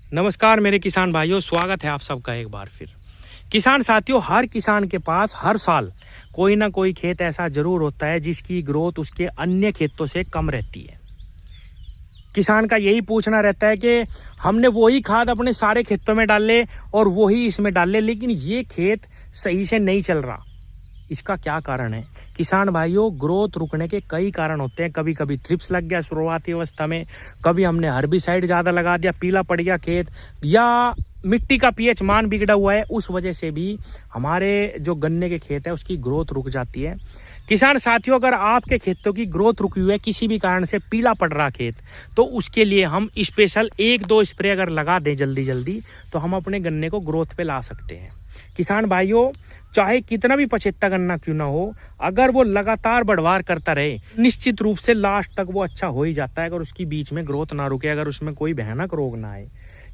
नमस्कार मेरे किसान भाइयों, स्वागत है आप सबका एक बार फिर। किसान साथियों, हर किसान के पास हर साल कोई ना कोई खेत ऐसा जरूर होता है जिसकी ग्रोथ उसके अन्य खेतों से कम रहती है। किसान का यही पूछना रहता है कि हमने वही खाद अपने सारे खेतों में डाले और वही इसमें डाले, लेकिन ये खेत सही से नहीं चल रहा। इसका क्या कारण है? किसान भाइयों, ग्रोथ रुकने के कई कारण होते हैं। कभी कभी थ्रिप्स लग गया शुरुआती अवस्था में, कभी हमने हर्बिसाइड ज़्यादा लगा दिया, पीला पड़ गया खेत, या मिट्टी का पीएच मान बिगड़ा हुआ है, उस वजह से भी हमारे जो गन्ने के खेत है उसकी ग्रोथ रुक जाती है। किसान साथियों, अगर आपके खेतों की ग्रोथ रुकी हुई है, किसी भी कारण से पीला पड़ रहा खेत, तो उसके लिए हम स्पेशल 1-2 स्प्रे अगर लगा दें जल्दी जल्दी, तो हम अपने गन्ने को ग्रोथ पे ला सकते हैं। किसान भाइयों, चाहे कितना भी पछेत्ता गन्ना क्यों ना हो, अगर वो लगातार बढ़वार करता रहे, निश्चित रूप से लास्ट तक वो अच्छा हो ही जाता है, अगर उसकी बीच में ग्रोथ ना रुके, अगर उसमें कोई भयानक रोग ना आए।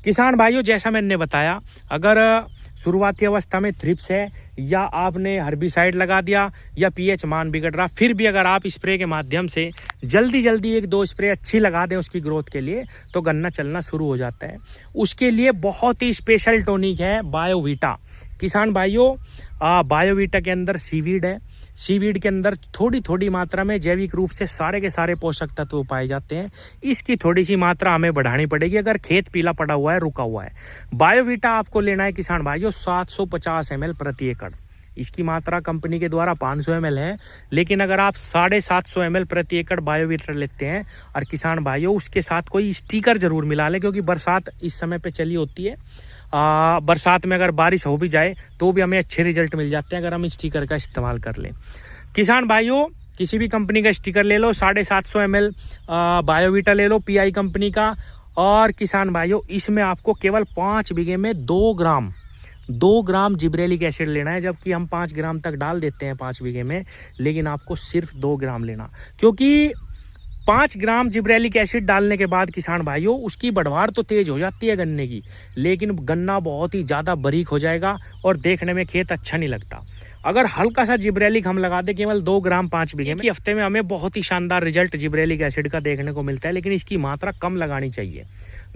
किसान भाइयों, जैसा मैंने बताया, अगर शुरुआती अवस्था में थ्रिप्स है या आपने हर्बिसाइड लगा दिया या पीएच मान बिगड़ रहा, फिर भी अगर आप स्प्रे के माध्यम से जल्दी जल्दी 1-2 स्प्रे अच्छी लगा दें उसकी ग्रोथ के लिए, तो गन्ना चलना शुरू हो जाता है। उसके लिए बहुत ही स्पेशल टॉनिक है बायोवीटा। किसान भाइयों, बायोवीटा के अंदर सीवीड है। सीवीड के अंदर थोड़ी थोड़ी मात्रा में जैविक रूप से सारे के सारे पोषक तत्व पाए जाते हैं। इसकी थोड़ी सी मात्रा हमें बढ़ानी पड़ेगी अगर खेत पीला पड़ा हुआ है, रुका हुआ है। बायोवीटा आपको लेना है किसान भाइयों 750 ml प्रति एकड़। इसकी मात्रा कंपनी के द्वारा 500 ml है, लेकिन अगर आप 750 ml प्रति एकड़ बायोवीटा लेते हैं, और किसान भाइयों उसके साथ कोई स्टिकर जरूर मिला लें, क्योंकि बरसात इस समय पे चली होती है। बरसात में अगर बारिश हो भी जाए तो भी हमें अच्छे रिजल्ट मिल जाते हैं अगर हम स्टिकर का इस्तेमाल कर लें। किसान भाइयों, किसी भी कंपनी का स्टिकर ले लो, 750 ml बायोवीटा ले लो पीआई कंपनी का। और किसान भाइयों, इसमें आपको केवल 5 बीघे में 2 ग्राम जिब्रेलिक एसिड लेना है, जबकि हम 5 ग्राम तक डाल देते हैं 5 बीघे में, लेकिन आपको सिर्फ 2 ग्राम लेना, क्योंकि 5 ग्राम जिब्रेलिक एसिड डालने के बाद किसान भाइयों उसकी बढ़वार तो तेज हो जाती है गन्ने की, लेकिन गन्ना बहुत ही ज़्यादा बारीक हो जाएगा और देखने में खेत अच्छा नहीं लगता। अगर हल्का सा जिब्रेलिक हम लगा दें केवल 2 ग्राम 5 बीघे में, हफ्ते में हमें बहुत ही शानदार रिजल्ट जिब्रेलिक एसिड का देखने को मिलता है, लेकिन इसकी मात्रा कम लगानी चाहिए।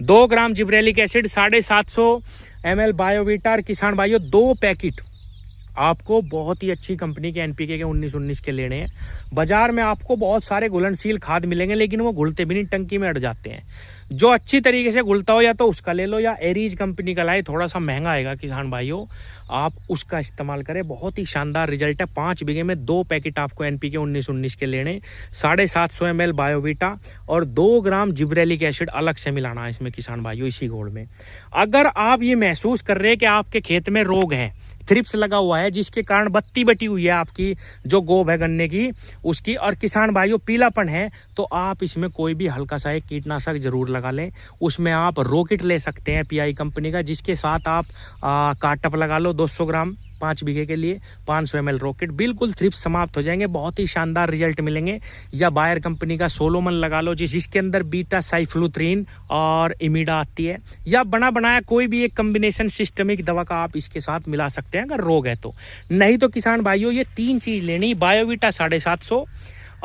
2 ग्राम जिब्रेलिक एसिड, 750 ml बायोवीटा। किसान भाइयों, 2 पैकेट आपको बहुत ही अच्छी कंपनी के एनपीके के 19-19 के लेने हैं। बाजार में आपको बहुत सारे घुलनशील खाद मिलेंगे, लेकिन वो घुलते भी नहीं, टंकी में अट जाते हैं। जो अच्छी तरीके से घुलता हो या तो उसका ले लो, या एरीज कंपनी का लाए, थोड़ा सा महंगा आएगा किसान भाइयों, आप उसका इस्तेमाल करें। बहुत ही शानदार रिजल्ट है। 5 बीघे में 2 पैकेट आपको एनपीके 19-19 के लेने, 750 ml बायोवीटा और 2 ग्राम जिब्रेलिक एसिड अलग से मिलाना है इसमें किसान भाइयों, इसी घोल में। अगर आप ये महसूस कर रहे हैं कि आपके खेत में रोग है, थ्रिप्स लगा हुआ है, जिसके कारण बत्ती बटी हुई है आपकी जो गोब है गन्ने की उसकी, और किसान भाइयों पीलापन है, तो आप इसमें कोई भी हल्का सा एक कीटनाशक जरूर लगा लें। उसमें आप रॉकेट ले सकते हैं पीआई कंपनी का, जिसके साथ आप काटअप लगा लो 200 ग्राम 5 बीघे के लिए, 500 ml रॉकेट, बिल्कुल थ्रिप्स समाप्त हो जाएंगे, बहुत ही शानदार रिजल्ट मिलेंगे। या बायर कंपनी का सोलोमन लगा लो, जिसके अंदर बीटा साइफ्लुथ्रीन और इमिडा आती है, या बना बनाया कोई भी एक कॉम्बिनेशन सिस्टमिक दवा का आप इसके साथ मिला सकते हैं अगर रोग है तो। नहीं तो किसान भाइयों ये 3 चीज लेनी, बायोवीटा 750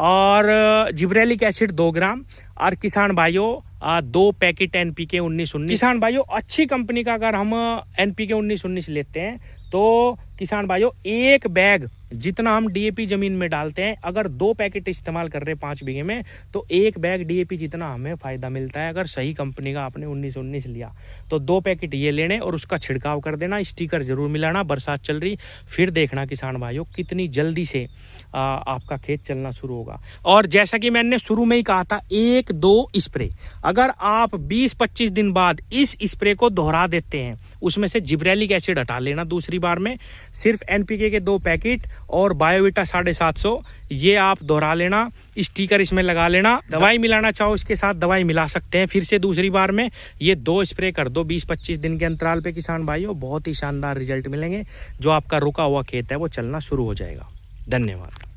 और जिब्रेलिक एसिड 2 ग्राम, और किसान भाइयों 2 पैकेट एनपीके 19-19। किसान भाइयों, अच्छी कंपनी का अगर हम एनपीके 19-19 लेते हैं तो किसान भाइयों 1 बैग जितना हम डीएपी जमीन में डालते हैं, अगर 2 पैकेट इस्तेमाल कर रहे हैं 5 बीघे में, तो 1 बैग डीएपी जितना हमें फायदा मिलता है। अगर सही कंपनी का आपने 19-19 लिया तो 2 पैकेट ये लेने और उसका छिड़काव कर देना, स्टिकर जरूर मिलाना। बरसात चल रही, फिर देखना किसान भाइयों कितनी जल्दी से आपका खेत चलना शुरू होगा। और जैसा कि मैंने शुरू में ही कहा था, 1-2 स्प्रे अगर आप 20-25 दिन बाद इस स्प्रे को दोहरा देते हैं, उसमें से जिब्रेलिक एसिड हटा लेना दूसरी बार में, सिर्फ एनपीके के 2 पैकेट और बायोवीटा 750 ये आप दोहरा लेना, स्टिकर इसमें लगा लेना। दवाई मिलाना चाहो इसके साथ दवाई मिला सकते हैं फिर से दूसरी बार में। ये 2 स्प्रे कर दो 20-25 दिन के अंतराल पे किसान भाइयों, बहुत ही शानदार रिजल्ट मिलेंगे। जो आपका रुका हुआ खेत है वो चलना शुरू हो जाएगा। धन्यवाद।